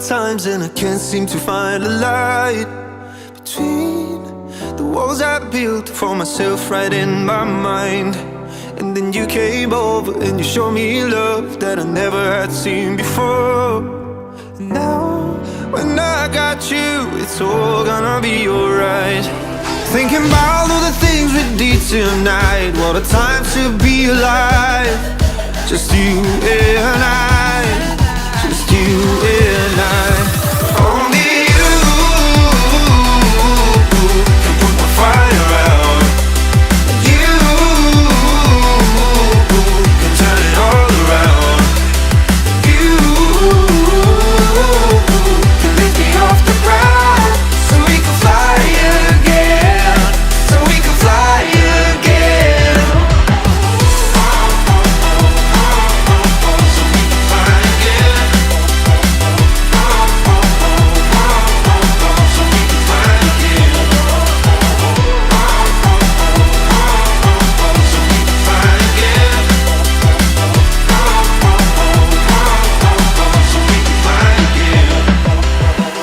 times and I can't seem to find a light between the walls I built for myself right in my mind. And then you came over and you showed me love that I never had seen before. And now when I got you, it's all gonna be alright. Thinking about all the things we did tonight, what a time to be alive. Just you and I, just you and I. Only you can put my fire out. You can turn it all around. You can lift me off the ground, so we can fly again, so we can fly again. So we can fly again. So we can fly again. So we can fly again. So we can fly again.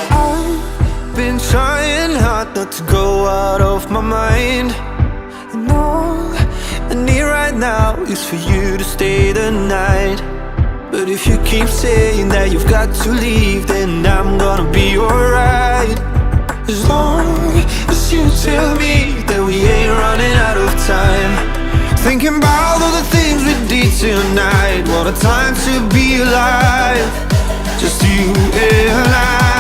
I've been trying hard not to go out of my mind, and all I need right now is for you to stay the night. But if you keep saying that you've got to leave, then I'm gonna be alright. As long as you tell me that we ain't running out of time. Thinking about all the things we did tonight, what a time to be alive. Just you and I.